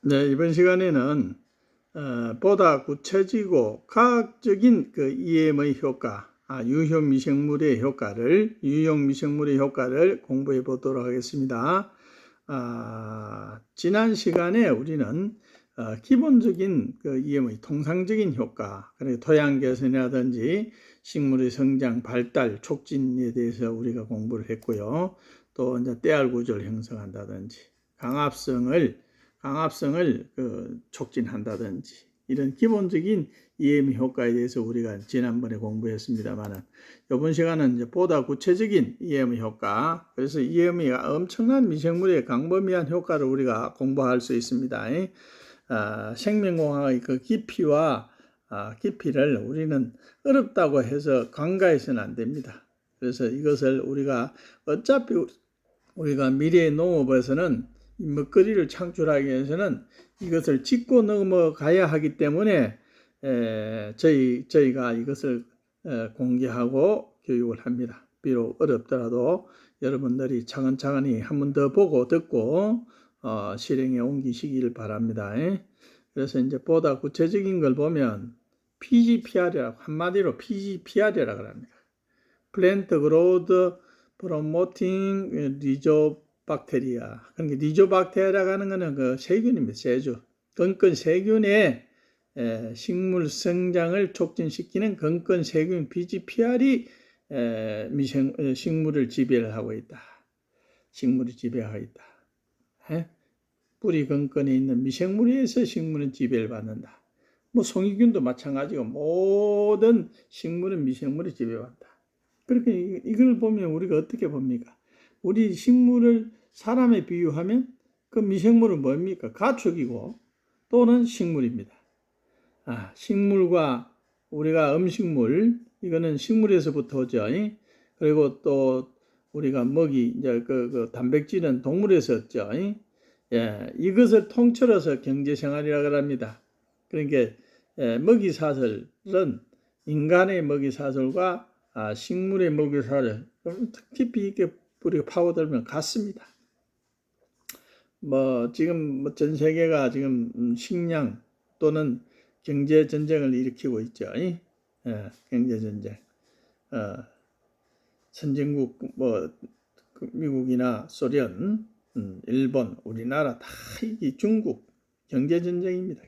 네, 이번 시간에는 보다 구체적이고 과학적인 그 EM의 효과, 유효 미생물의 효과를, 유용 미생물의 효과를 공부해 보도록 하겠습니다. 지난 시간에 우리는 기본적인 그 EM의 통상적인 효과, 그리고 토양 개선이라든지 식물의 성장, 발달, 촉진에 대해서 우리가 공부를 했고요. 또 이제 때알 구조를 형성한다든지 강합성을 촉진한다든지 이런 기본적인 EM 효과에 대해서 우리가 지난번에 공부했습니다만은 이번 시간은 이제 보다 구체적인 EM 효과, 그래서 EM이 엄청난 미생물의 광범위한 효과를 우리가 공부할 수 있습니다. 생명공학의 그 깊이를 우리는 어렵다고 해서 간과해서는 안 됩니다. 그래서 이것을 우리가 어차피 우리가 미래의 농업에서는 먹거리를 창출하기 위해서는 이것을 짚고 넘어가야 하기 때문에 저희가 이것을 공개하고 교육을 합니다. 비록 어렵더라도 여러분들이 차근차근히 한 번 더 보고 듣고 실행에 옮기시길 바랍니다. 그래서 이제 보다 구체적인 걸 보면 PGPR이라고, 한마디로 PGPR이라고 합니다. Plant Growth Promoting 리조박테리아. 그러니까 리조박테리아라고 하는 것은 그 세균입니다. 건건 세균의 식물 성장을 촉진시키는 건건 세균 PGPR이 식물을 지배를 하고 있다. 식물을 지배하고 있다. 뿌리 건건에 있는 미생물에 의해서 식물은 지배를 받는다. 송이균도 마찬가지고 모든 식물은 미생물이 지배받는다. 그렇게 이걸 보면 우리가 어떻게 봅니까? 우리 식물을 사람에 비유하면 그 미생물은 뭡니까? 가축이고 또는 식물입니다. 식물과 우리가 음식물, 이거는 식물에서부터 오죠. 그리고 또 우리가 먹이, 이제 그 단백질은 동물에서 얻죠. 이것을 통틀어서 경제생활이라고 합니다. 그러니까 먹이사슬은 인간의 먹이사슬과 식물의 먹이사슬 깊이 있게 우리가 파고들면 같습니다. 지금 전 세계가 지금 식량 또는 경제 전쟁을 일으키고 있죠. 경제 전쟁. 선진국 미국이나 소련, 일본, 우리나라 다 이게 중국 경제 전쟁입니다.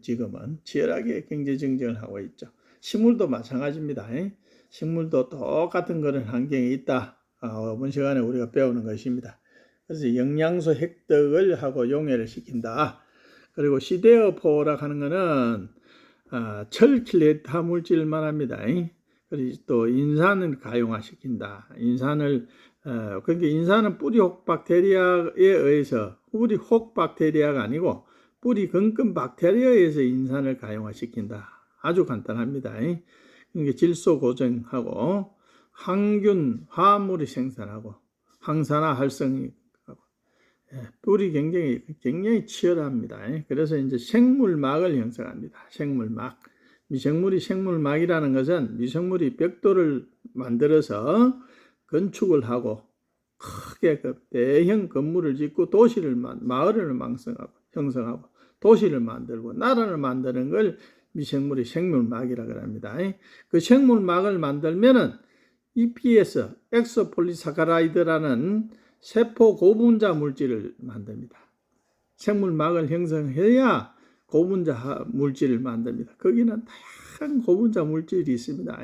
지금은 치열하게 경제 전쟁을 하고 있죠. 식물도 마찬가지입니다. 식물도 똑같은 그런 환경에 있다. 이번 시간에 우리가 배우는 것입니다. 그래서 영양소 획득을 하고 용해를 시킨다. 그리고 시데어포라 하는 것은 철킬레타 물질을 말합니다. 그리고 또 인산을 가용화시킨다. 그러니까 인산은 뿌리 혹 박테리아에 의해서, 뿌리 혹 박테리아가 아니고 뿌리 근근 박테리아에 의해서 인산을 가용화시킨다. 아주 간단합니다. 그러니까 질소 고정하고 항균 화합물이 생산하고 항산화 활성이 하고 뿌리 굉장히 치열합니다. 그래서 이제 생물막을 형성합니다. 생물막. 미생물이 생물막이라는 것은 미생물이 벽돌을 만들어서 건축을 하고 크게 대형 건물을 짓고 마을을 형성하고 도시를 만들고 나라를 만드는 걸 미생물이 생물막이라고 합니다. 그 생물막을 만들면은 EPS, 엑소폴리사카라이드라는 세포 고분자 물질을 만듭니다. 생물막을 형성해야 고분자 물질을 만듭니다. 거기는 다양한 고분자 물질이 있습니다.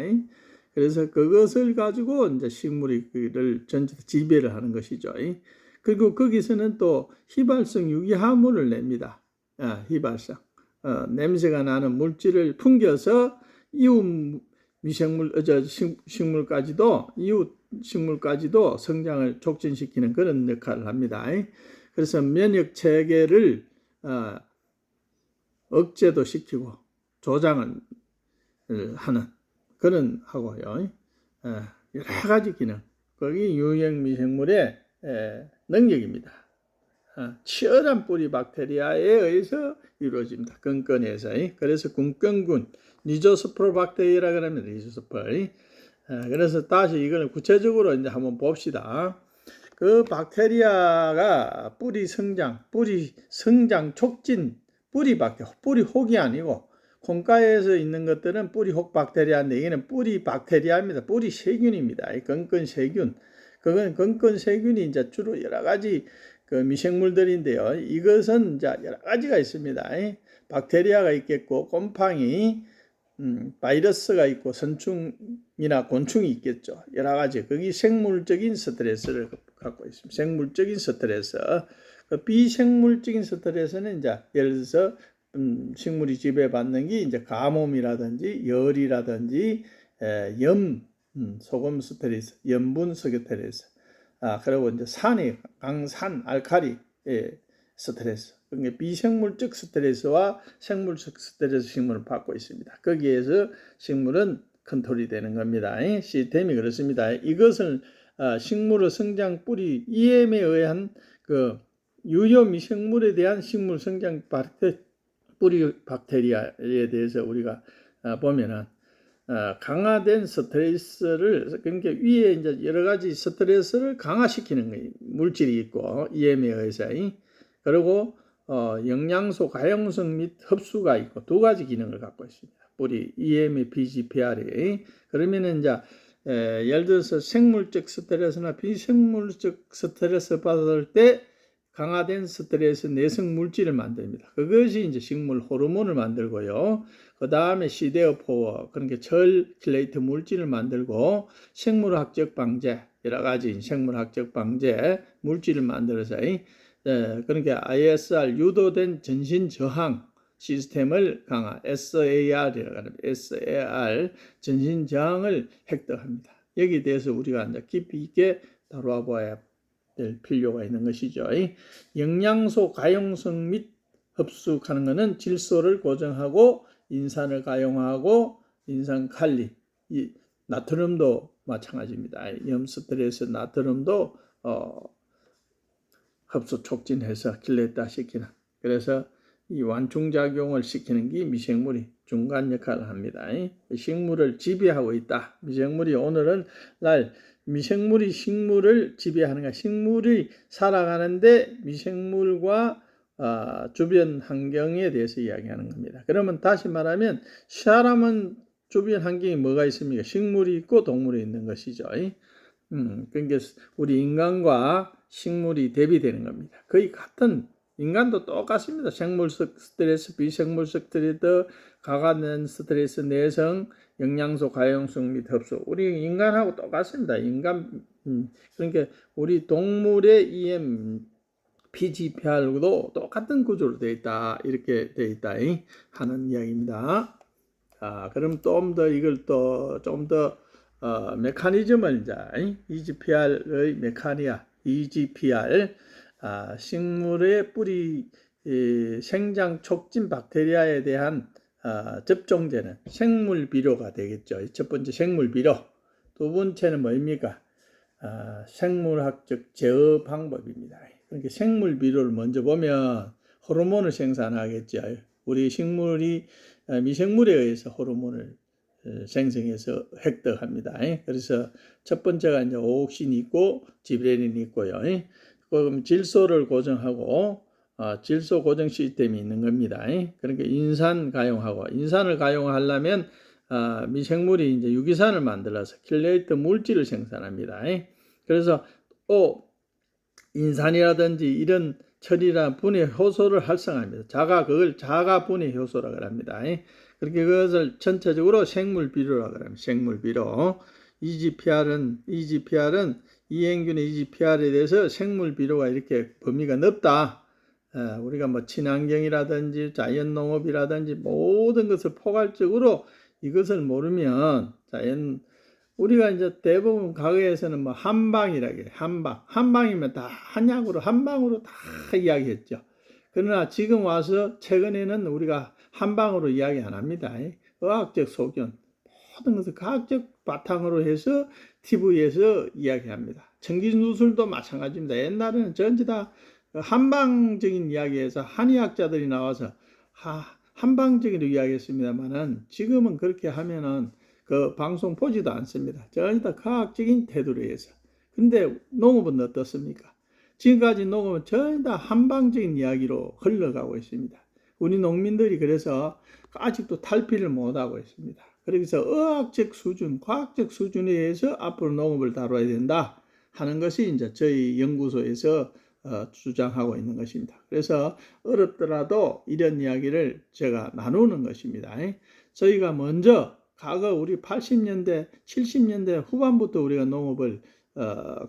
그래서 그것을 가지고 이제 식물을 전체 지배를 하는 것이죠. 그리고 거기서는 또 휘발성 유기화합물을 냅니다. 휘발성. 냄새가 나는 물질을 풍겨서 이웃 식물까지도 성장을 촉진시키는 그런 역할을 합니다. 그래서 면역 체계를 억제도 시키고 조장을 하는 그런 하고요. 여러 가지 기능. 거기 유형 미생물의 능력입니다. 치열한 뿌리 박테리아에 의해서 이루어집니다. 건건에서. 그래서 군건군 리조스포르 박테리아라고 합니다. 리조스포르. 그래서 다시 이걸 구체적으로 이제 한번 봅시다. 그 박테리아가 뿌리 성장 촉진, 뿌리 혹이 아니고, 콩가에서 있는 것들은 뿌리 혹 박테리아인데, 이게는 뿌리 박테리아입니다. 뿌리 세균입니다. 건건 세균. 그건 건건 세균이 이제 주로 여러 가지 그 미생물들인데요. 이것은 이제 여러 가지가 있습니다. 박테리아가 있겠고, 곰팡이, 바이러스가 있고, 선충이나 곤충이 있겠죠. 여러 가지. 거기 생물적인 스트레스를 갖고 있습니다. 생물적인 스트레스. 그 비생물적인 스트레스는 이제 예를 들어서 식물이 지배받는 게 이제 가뭄이라든지 열이라든지 소금 스트레스, 염분 스트레스, 그리고 이제 강산, 알칼리 스트레스. 그러니까 비생물적 스트레스와 생물적 스트레스 식물을 받고 있습니다. 거기에서 식물은 컨트롤이 되는 겁니다. 시스템이 그렇습니다. 이것을 식물의 성장 뿌리 EM에 의한 그 유효 미생물에 대한 식물 성장 뿌리 박테리아에 대해서 우리가 보면은 강화된 스트레스를, 그러니까 위에 이제 여러 가지 스트레스를 강화시키는 거예요. 물질이 있고 EM에 의해서. 그리고 영양소 가용성 및 흡수가 있고 두 가지 기능을 갖고 있습니다. 뿌리 EM의 BGPR이. 그러면은 이제 예를 들어서 생물적 스트레스나 비생물적 스트레스 받을 때 강화된 스트레스 내성 물질을 만듭니다. 그것이 이제 식물 호르몬을 만들고요. 그 다음에 시데오포어, 그러니까 첼레이트 물질을 만들고 생물학적 방제, 여러 가지 생물학적 방제 물질을 만들어서 그러니까 ISR 유도된 전신 저항 시스템을 강화, SAR이라고 합니다. SAR 전신 저항을 획득합니다. 여기에 대해서 우리가 이제 깊이 있게 다루어 봐야 될 필요가 있는 것이죠. 영양소 가용성 및 흡수하는 것은 질소를 고정하고 인산을 가용하고 인산 칼리, 나트륨도 마찬가지입니다. 염 스트레스 나트륨도 흡수 촉진해서 킬레타 시키는, 그래서 이 완충작용을 시키는 게 미생물이 중간 역할을 합니다. 식물을 지배하고 있다. 미생물이 오늘은 미생물이 식물을 지배하는 거야. 식물이 살아가는데 미생물과 주변 환경에 대해서 이야기하는 겁니다. 그러면 다시 말하면 사람은 주변 환경에 뭐가 있습니까? 식물이 있고 동물이 있는 것이죠. 그러니까 우리 인간과 식물이 대비되는 겁니다. 거의 같은, 인간도 똑같습니다. 생물적 스트레스, 비생물적 스트레스, 가관된 스트레스, 내성, 영양소 가용성 및 흡수. 우리 인간하고 똑같습니다. 그러니까 우리 동물의 EM, PGPR도 똑같은 구조로 되어 있다. 이렇게 되어 있다. 하는 이야기입니다. 그럼 이걸 좀 더 메커니즘을 이제 EGPR의 EGPR, 식물의 뿌리 생장 촉진 박테리아에 대한 접종제는 생물 비료가 되겠죠. 첫 번째 생물 비료. 두 번째는 뭐입니까? 생물학적 제어 방법입니다. 그러니까 생물 비료를 먼저 보면 호르몬을 생산하겠죠. 우리 식물이 미생물에 의해서 호르몬을 생성해서 획득합니다. 그래서 첫 번째가 이제 오옥신이 있고 지브레린이 있고요. 그럼 질소를 고정하고 질소 고정 시스템이 있는 겁니다. 그러니까 인산을 가용하려면 미생물이 이제 유기산을 만들어서 킬레이트 물질을 생산합니다. 그래서 인산이라든지 이런 처리나 분해 효소를 활성화합니다. 그걸 자가 분해 효소라고 합니다. 그렇게 그것을 전체적으로 생물 비료라고 합니다. 생물 비료. EGPR은 이행균의 EGPR에 대해서 생물 비료가 이렇게 범위가 넓다. 우리가 뭐 친환경이라든지 자연농업이라든지 모든 것을 포괄적으로 이것을 모르면 우리가 이제 대부분 과거에서는 뭐 한방이라고 해요. 한방이면 다 한약으로 한방으로 다 이야기했죠. 그러나 지금 와서 최근에는 우리가 한방으로 이야기 안 합니다. 의학적 소견, 모든 것을 과학적 바탕으로 해서 TV에서 이야기합니다. 청기누술도 마찬가지입니다. 옛날에는 전부 다 한방적인 이야기에서 한의학자들이 나와서 한방적으로 이야기했습니다만은 지금은 그렇게 하면은 그 방송 보지도 않습니다. 전부 다 과학적인 태도로 해서. 근데 농업은 어떻습니까? 지금까지 농업은 전부 다 한방적인 이야기로 흘러가고 있습니다. 우리 농민들이 그래서 아직도 탈피를 못하고 있습니다. 그래서 의학적 수준, 과학적 수준에 의해서 앞으로 농업을 다뤄야 된다 하는 것이 이제 저희 연구소에서 주장하고 있는 것입니다. 그래서 어렵더라도 이런 이야기를 제가 나누는 것입니다. 저희가 먼저 과거 우리 80년대, 70년대 후반부터 우리가 농업을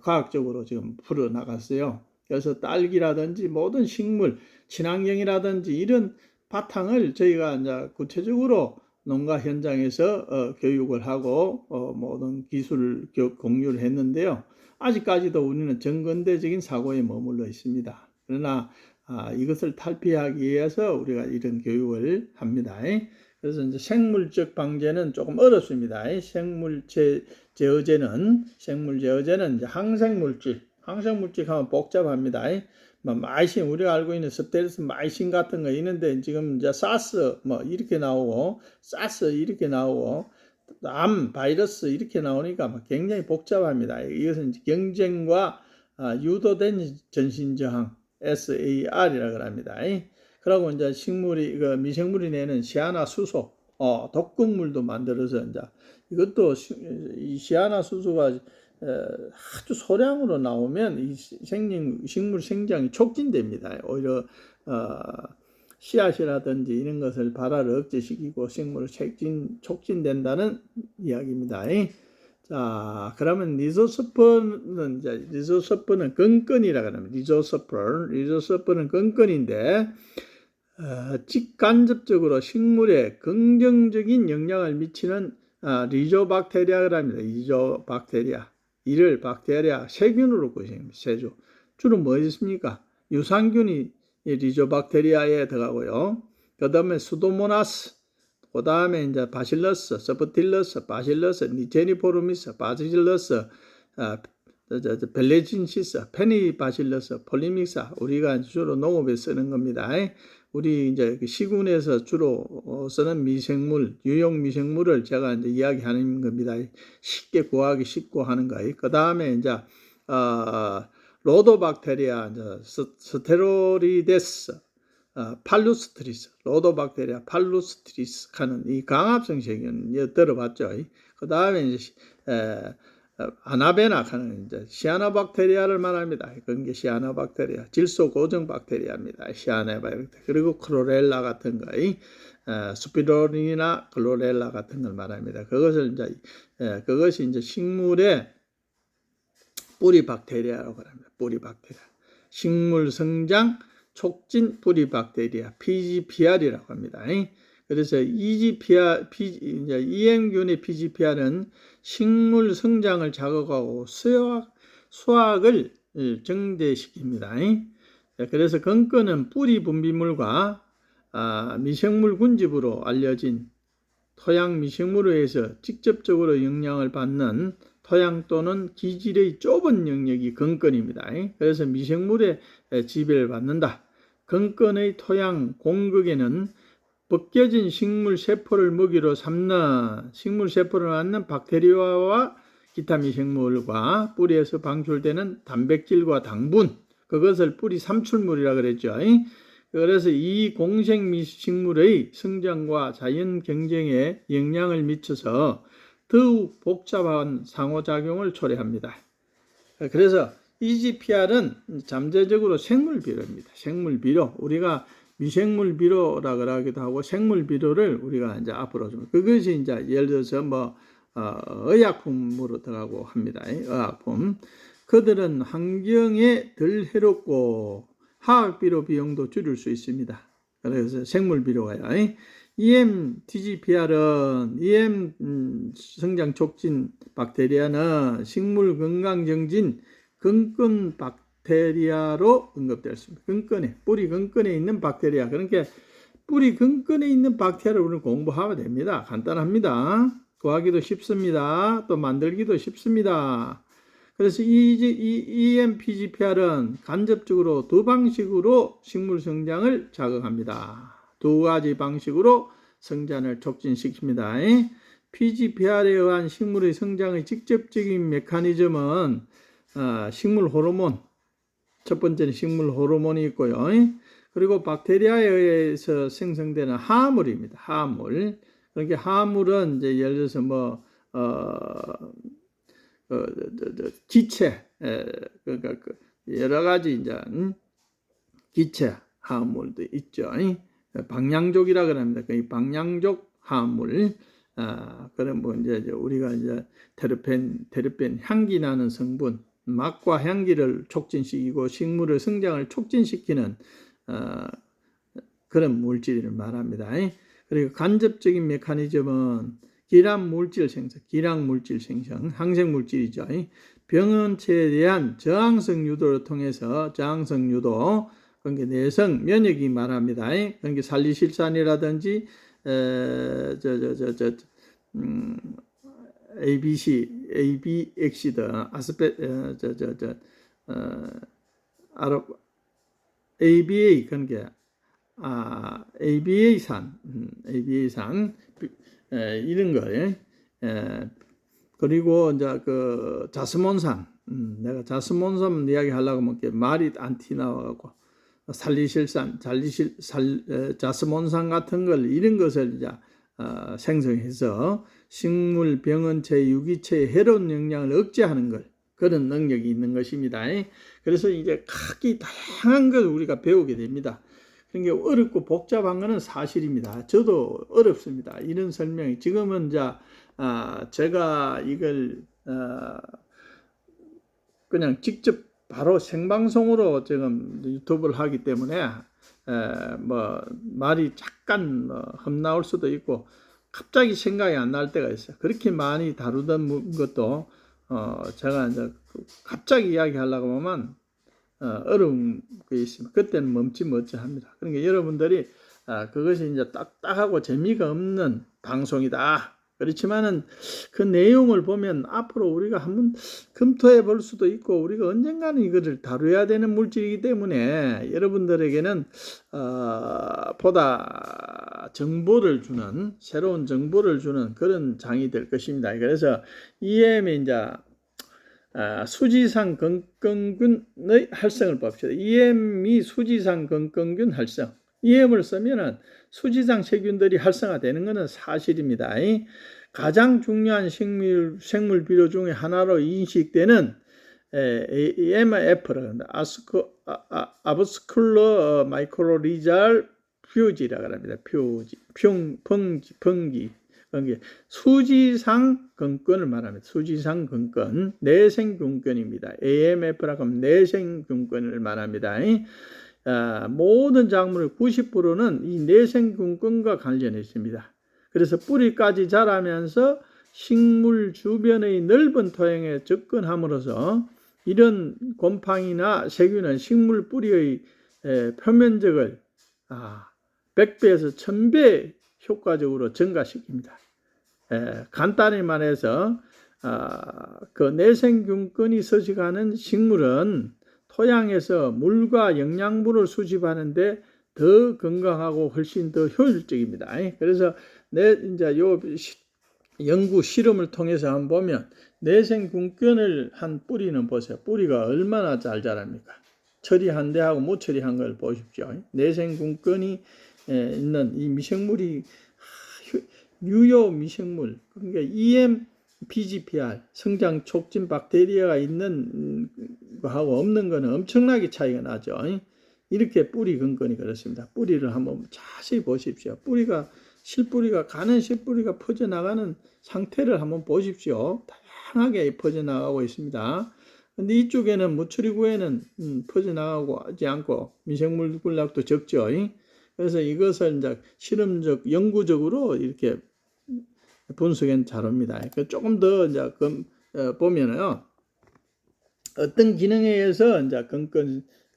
과학적으로 지금 풀어나갔어요. 그래서 딸기라든지 모든 식물, 친환경이라든지 이런 바탕을 저희가 이제 구체적으로 농가 현장에서 교육을 하고 모든 기술 공유를 했는데요. 아직까지도 우리는 정근대적인 사고에 머물러 있습니다. 그러나 이것을 탈피하기 위해서 우리가 이런 교육을 합니다. 그래서 이제 생물적 방제는 조금 어렵습니다. 생물 제어제는 이제 항생물질 하면 복잡합니다. 뭐 마이신, 우리가 알고 있는 스테르스 마이신 같은 거 있는데 지금 이제 사스 뭐 이렇게 나오고 사스 이렇게 나오고 암 바이러스 이렇게 나오니까 굉장히 복잡합니다. 이것은 경쟁과 유도된 전신저항 SAR이라고 합니다. 그리고 이제 미생물이 내는 시아나수소, 독극물도 만들어서 이제 이것도 이 시아나수소가 아주 소량으로 나오면 이 식물 생장이 촉진됩니다. 오히려 씨앗이라든지 이런 것을 발화를 억제시키고 식물을 촉진된다는 이야기입니다. 자, 그러면 리조스퍼는 건건이라고 합니다. 리조스퍼는 건건인데 직간접적으로 식물에 긍정적인 영향을 미치는 리조박테리아라고 합니다. 리조박테리아. 이를 박테리아 세균으로 구성합니다. 세균. 주로 뭐 있습니까? 유산균이 리조박테리아에 들어가고요. 그 다음에 수도모나스, 그 다음에 이제 바실러스, 서프틸러스, 바실러스, 니제니포르미스, 바실러스, 벨레진시스, 페니바실러스, 폴리믹사, 우리가 주로 농업에 쓰는 겁니다. 우리 이제 시군에서 주로 쓰는 미생물, 유용 미생물을 제가 이제 이야기하는 겁니다. 쉽게 구하기 쉽고 하는 거. 그 다음에 이제 로도박테리아, 스테로리데스, 팔루스트리스, 로도박테리아 팔루스트리스 하는 이 강합성 세균 들어봤죠. 그 다음에 이제 아나베나 하는 이제 시아노박테리아를 말합니다. 그런 게 시아노박테리아, 질소 고정 박테리아입니다. 시아노박테리아. 그리고 클로렐라 같은 거, 스피로린이나 클로렐라 같은 걸 말합니다. 그것이 이제 식물의 뿌리 박테리아라고 합니다. 뿌리 박테리아. 식물 성장 촉진 뿌리 박테리아, PGPR이라고 합니다. 그래서 EM균의 PGPR은 식물 성장을 자극하고 수확을 정대시킵니다. 그래서 건건은 뿌리 분비물과 미생물 군집으로 알려진 토양 미생물에 의해서 직접적으로 영향을 받는 토양 또는 기질의 좁은 영역이 건건입니다. 그래서 미생물의 지배를 받는다. 건건의 토양 공극에는 벗겨진 식물 세포를 먹이로 삼는 식물 세포를 낳는 박테리아와 기타 미생물과 뿌리에서 방출되는 단백질과 당분, 그것을 뿌리 삼출물이라 그랬죠. 그래서 이 공생 식물의 성장과 자연 경쟁에 영향을 미쳐서 더욱 복잡한 상호작용을 초래합니다. 그래서 EGPR은 잠재적으로 생물비료입니다. 생물비료. 우리가 미생물비료라 그러기도 하고 생물비료를 우리가 이제 앞으로 좀 그것이 이제 예를 들어서 의약품으로 들어가고 합니다. 의약품. 그들은 환경에 덜 해롭고 화학비료 비용도 줄일 수 있습니다. 그래서 생물비료가요. TGPR은 성장 촉진 박테리아는 식물 건강 정진 건건 박테리아로 언급되었습니다. 뿌리 건건에 있는 박테리아. 그러니까 뿌리 건건에 있는 박테리아를 우리는 공부하면 됩니다. 간단합니다. 구하기도 쉽습니다. 또 만들기도 쉽습니다. 그래서 이 EMPGPR은 간접적으로 두 방식으로 식물 성장을 자극합니다. 두 가지 방식으로 성장을 촉진시킵니다. PGPR에 의한 식물의 성장의 직접적인 메커니즘은 식물 호르몬, 첫 번째는 식물 호르몬이 있고요. 그리고 박테리아에 의해서 생성되는 화합물입니다. 화합물. 그러니까 화합물은 이제 예를 들어서 뭐 기체, 그러니까 여러 가지 이제 기체 화합물도 있죠. 방향족이라 그럽니다. 그 방향족 화합물. 그런 뭐 이제 우리가 이제 테르펜 향기 나는 성분, 맛과 향기를 촉진시키고 식물의 성장을 촉진시키는 그런 물질을 말합니다. 그리고 간접적인 메커니즘은 기량 물질 생성, 항생 물질이죠. 병원체에 대한 저항성 유도를 통해서 저항성 유도, 그러니까 내성 면역이 말합니다. 그러니까 살리실산이라든지 AB 엑시드, ABA 그러니까 ABA산, 이런 거예요. 그리고 이제 그 자스몬산, 내가 자스몬산 이야기 하려고 하면 말이 안 튀나와갖고 살리실산, 자스몬산 같은 걸 이런 것을 이제 생성해서 식물 병원체, 유기체의 해로운 영향을 억제하는 걸 그런 능력이 있는 것입니다. 그래서 이제 각기 다양한 걸 우리가 배우게 됩니다. 그러니까 어렵고 복잡한 것은 사실입니다. 저도 어렵습니다. 이런 설명이 지금은 이제 제가 이걸 그냥 직접 바로 생방송으로 지금 유튜브를 하기 때문에 뭐 말이 잠깐 헛나올 수도 있고 갑자기 생각이 안 날 때가 있어요. 그렇게 많이 다루던 것도 제가 이제 갑자기 이야기하려고 하면 어려운 게 있습니다. 그때는 멈칫멈칫 합니다. 그러니까 여러분들이 그것이 이제 딱딱하고 재미가 없는 방송이다. 그렇지만은 그 내용을 보면 앞으로 우리가 한번 검토해 볼 수도 있고 우리가 언젠가는 이거를 다뤄야 되는 물질이기 때문에 여러분들에게는 보다 정보를 주는 새로운 정보를 주는 그런 장이 될 것입니다. 그래서 EM이 이제 수지상 건건균의 활성을 봅시다. EM이 수지상 건건균 활성. EM을 쓰면은 수지상 세균들이 활성화되는 것은 사실입니다. 가장 중요한 생물 비료 중에 하나로 인식되는 AMF라고 합니다. 아브스쿨러 마이크로리잘 퓨지라고 합니다. 펑기. 수지상 건건을 말합니다. 수지상 건건, 내생균건입니다. AMF라고 하면 내생균건을 말합니다. 모든 작물의 90%는 이 내생균건과 관련해 있습니다. 그래서 뿌리까지 자라면서 식물 주변의 넓은 토양에 접근함으로써 이런 곰팡이나 세균은 식물 뿌리의 표면적을 100배에서 1000배 효과적으로 증가시킵니다. 간단히 말해서 그 내생균건이 서식하는 식물은 토양에서 물과 영양분을 수집하는데 더 건강하고 훨씬 더 효율적입니다. 그래서 이제 요 연구 실험을 통해서 한번 보면 내생균건을 한 뿌리는 보세요. 뿌리가 얼마나 잘 자랍니까? 처리한 데하고 못 처리한 걸 보십시오. 내생균건이 있는 이 미생물이 유효 미생물, 그러니까 EM, PGPR, 성장 촉진 박테리아가 있는 거하고 없는 거는 엄청나게 차이가 나죠. 이렇게 뿌리 건건이 그렇습니다. 뿌리를 한번 자세히 보십시오. 실뿌리가 가는 실뿌리가 퍼져나가는 상태를 한번 보십시오. 다양하게 퍼져나가고 있습니다. 근데 이쪽에는 무처리구에는 퍼져나가고 하지 않고 미생물 군락도 적죠. 그래서 이것을 이제 실험적, 연구적으로 이렇게 분석한 자료입니다. 조금 더 이제 보면은요, 어떤 기능에 의해서 이제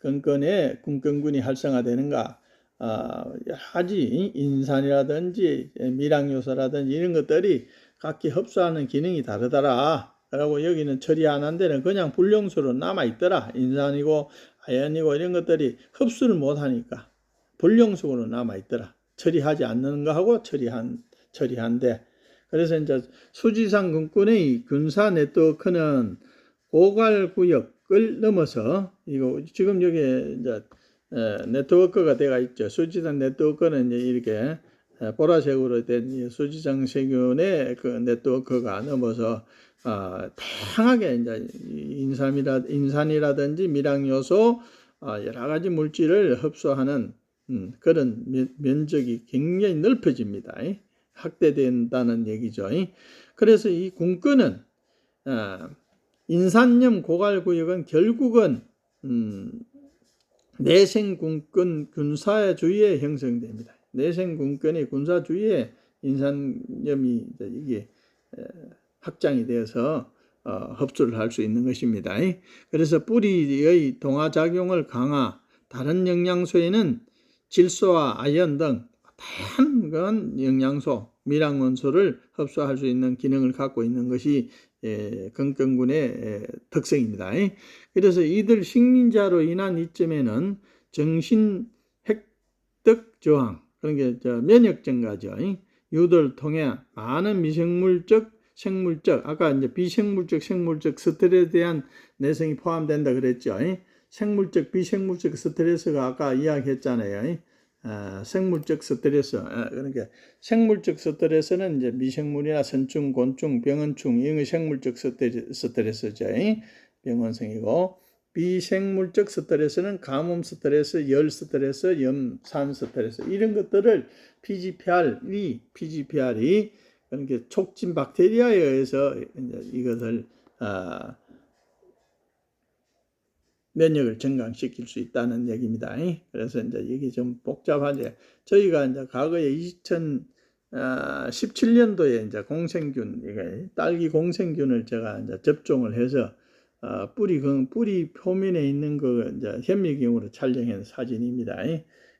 건건의 군건군이 활성화되는가, 여러 가지 인산이라든지 미량요소라든지 이런 것들이 각기 흡수하는 기능이 다르더라. 그리고 여기는 처리 안 한 데는 그냥 불용수로 남아있더라. 인산이고 아연이고 이런 것들이 흡수를 못하니까 불용수로 남아있더라. 처리하지 않는 거하고 처리한데. 그래서 이제 수지상 건건의 균사 네트워크는 고갈구역을 넘어서 이거 지금 여기 이제 네트워크가 되어 있죠. 수지장 네트워크는 이제 이렇게 보라색으로 된 수지장 세균의 그 네트워크가 넘어서 다양하게 이제 인산이라든지 미량 요소 여러 가지 물질을 흡수하는 그런 면적이 굉장히 넓어집니다. 확대된다는 얘기죠. 그래서 이 군권은 인산염 고갈구역은 결국은 내생군권 군사 주위에 형성됩니다. 내생군권이 군사 주위에 인산염이 이게 확장이 되어서 흡수를 할 수 있는 것입니다. 그래서 뿌리의 동화작용을 강화, 다른 영양소에는 질소와 아연 등 다양한 영양소, 미량원소를 흡수할 수 있는 기능을 갖고 있는 것이 건권군의 특성입니다. 그래서 이들 식민자로 인한 이쯤에는 정신 획득 저항, 그런 게 면역 증가죠. 유도를 통해 많은 미생물적, 생물적, 아까 이제 비생물적, 생물적 스트레스에 대한 내성이 포함된다 그랬죠. 생물적, 비생물적 스트레스가 아까 이야기했잖아요. 생물적 스트레스, 그러니까 생물적 스트레스는 이제 미생물이나 선충, 곤충, 병원충 이런 생물적 스트레스죠. 병원성이고, 비생물적 스트레스는 가뭄 스트레스, 열 스트레스, 염산 스트레스 이런 것들을 PGPR이 그러니까 촉진 박테리아에 의해서 이제 이것을 면역을 증강시킬 수 있다는 얘기입니다. 그래서 이제 이게 좀 복잡한데 저희가 이제 과거에 2017년도에 이제 공생균, 딸기 공생균을 제가 이제 접종을 해서 뿌리 표면에 있는 그 이제 현미경으로 촬영한 사진입니다.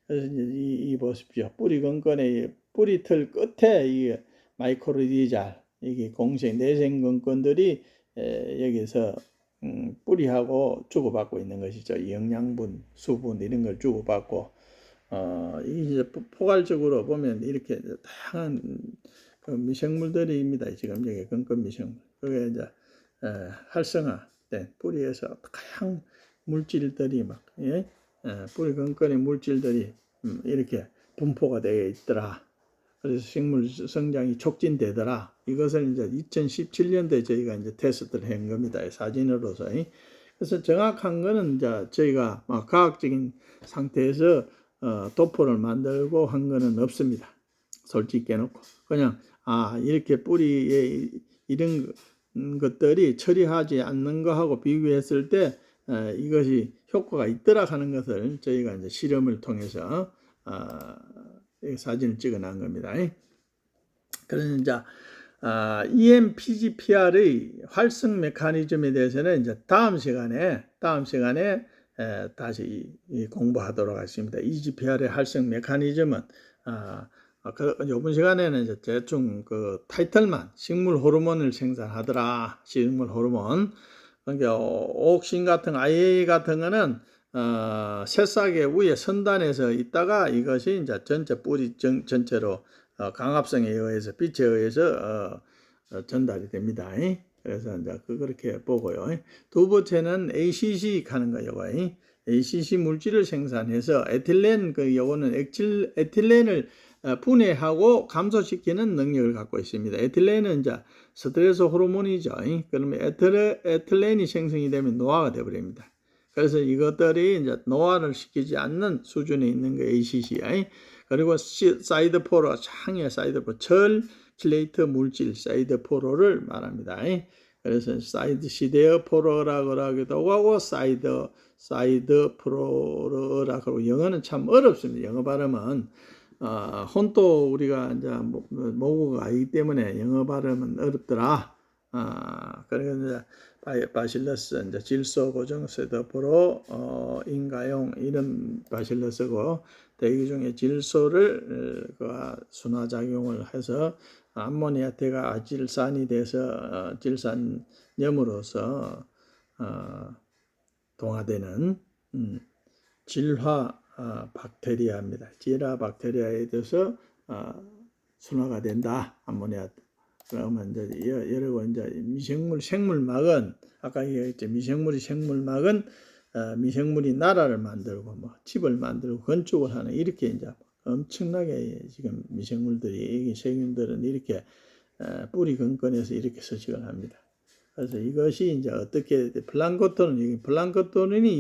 그래서 이제 이 보십시오. 뿌리 건건의 뿌리틀 끝에 이 마이크로리잘 이게 내생 건건들이 여기서 뿌리하고 주고받고 있는 것이죠. 영양분, 수분 이런 걸 주고받고 이제 포괄적으로 보면 이렇게 다양한 그 미생물들입니다. 지금 여기 건건 미생물. 그게 이제 활성화된 뿌리에서 다양한 물질들이 막 뿌리 건건의 물질들이 이렇게 분포가 되어 있더라. 그래서 식물 성장이 촉진되더라. 이것을 이제 2017년도에 저희가 이제 테스트를 한 겁니다. 사진으로서. 그래서 정확한 거는 이제 저희가 과학적인 상태에서 도포를 만들고 한 거는 없습니다. 솔직히 해놓고. 그냥, 이렇게 뿌리에 이런 것들이 처리하지 않는 거하고 비교했을 때, 이것이 효과가 있더라 하는 것을 저희가 이제 실험을 통해서, 사진을 찍어 놓은 겁니다. 그래서 이제 EMPGPR의 활성 메커니즘에 대해서는 이제 다음 시간에 다시 공부하도록 하겠습니다. EGPR의 활성 메커니즘은 이번 시간에는 이제 대충 그 타이틀만 식물 호르몬을 생산하더라. 식물 호르몬. 그러니까 옥신 같은 IA 같은 거는 새싹의 위에 선단에서 있다가 이것이 이제 전체 뿌리 전체로 강압성에 의해서 빛에 의해서 전달이 됩니다. 그래서 이제 그렇게 보고요. 두 번째는 ACC 하는 거예요. ACC 물질을 생산해서 에틸렌 요거는 에틸렌을 분해하고 감소시키는 능력을 갖고 있습니다. 에틸렌은 이제 스트레스 호르몬이죠. 그러면 에틸렌이 생성이 되면 노화가 되어버립니다. 그래서 이것들이 이제 노화를 시키지 않는 수준에 있는 게 ACCI. 그리고 사이드 포로, 창의 사이드 포로, 철, 칠레이트 물질 사이드 포로를 말합니다. 그래서 사이드 시데어 포로라고 하기도 하고 사이드 포로라고 하고 영어는 참 어렵습니다. 영어 발음은 혼또 우리가 이제 모국어가 아니기 때문에 영어 발음은 어렵더라. 그러니까 바실러스 이제 질소 고정 세더포로 인가용 이런 바실러스고 대기 중에 질소를 순화작용을 해서 암모니아태가 아질산이 돼서 질산염으로서 동화되는 질화 박테리아입니다. 질화 박테리아에 대해서 순화가 된다. 암모니아 그러면 이제 여러분 이제 생물막은 아까 얘기했죠. 미생물이 생물막은 미생물이 나라를 만들고 뭐 집을 만들고 건축을 하는 이렇게 이제 엄청나게 지금 미생물들이 세균들은 이렇게 뿌리 근권에서 이렇게 서식을 합니다. 그래서 이것이 이제 어떻게 플랑크톤이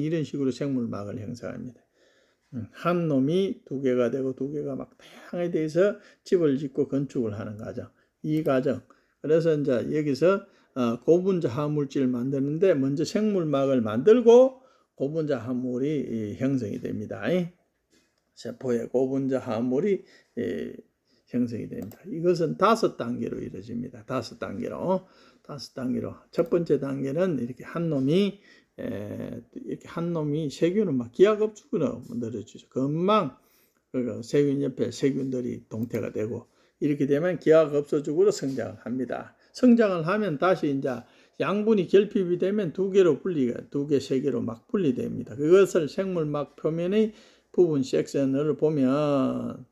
이런 식으로 생물막을 형성합니다. 한 놈이 두 개가 되고 두 개가 막 다양하게 돼서 집을 짓고 건축을 하는 과정. 이 과정. 그래서 이제 여기서 고분자 화합물질을 만드는데 먼저 생물막을 만들고 고분자 화합물이 형성이 됩니다. 세포의 고분자 화합물이 형성이 됩니다. 이것은 5단계로 이루어집니다. 5단계로. 첫 번째 단계는 이렇게 한 놈이 세균을 막 기하급수로 늘어주죠. 금방 세균 옆에 세균들이 동태가 되고 이렇게 되면 기하급수적으로 성장을 합니다. 성장을 하면 다시 이제 양분이 결핍이 되면 두 개, 세 개로 막 분리됩니다. 그것을 생물막 표면의 부분 섹션을 보면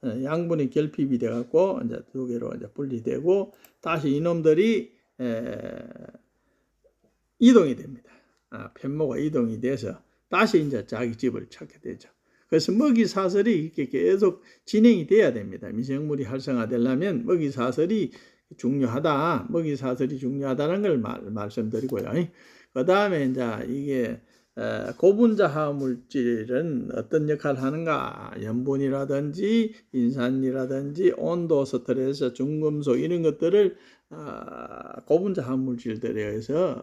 양분이 결핍이 돼갖고 이제 두 개로 이제 분리되고 다시 이놈들이 이동이 됩니다. 편모가 이동이 돼서 다시 이제 자기 집을 찾게 되죠. 그래서 먹이 사슬이 이렇게 계속 진행이 돼야 됩니다. 미생물이 활성화되려면 먹이 사슬이 중요하다는 걸 말씀드리고요. 그 다음에 이제 이게 고분자 화합물질은 어떤 역할을 하는가? 염분이라든지 인산이라든지 온도, 스트레스, 중금속 이런 것들을 고분자 화합물질들에 의해서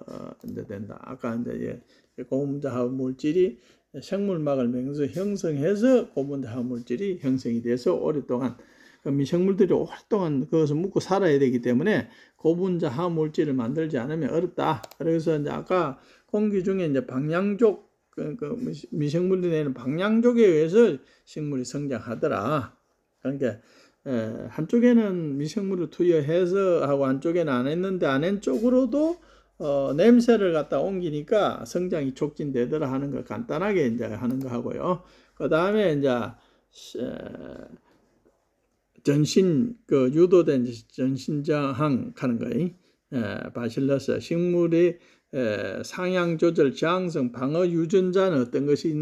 이제 된다. 아까 이제 고분자 화합물질이 생물막을 형성해서 고분자 화합물질이 형성이 돼서 오랫동안 미생물들이 오랫동안 그것을 먹고 살아야 되기 때문에 고분자 화합물질을 만들지 않으면 어렵다. 그래서 이제 아까 공기 중에 이제 방향족, 미생물이 내는 방향족에 의해서 식물이 성장하더라. 그러니까 한쪽에는 미생물을 투여해서 하고 한쪽에는 안 했는데 안 한 쪽으로도 냄새를 갖다 옮기니까 성장이 촉진되더라 하는 거 간단하게 이제 하는 거 하고요. 그 다음에 이제 유도된 전신저항 하는 거예요. 바실러스 식물의 상향 조절 저항성 방어 유전자는 어떤 것이 있는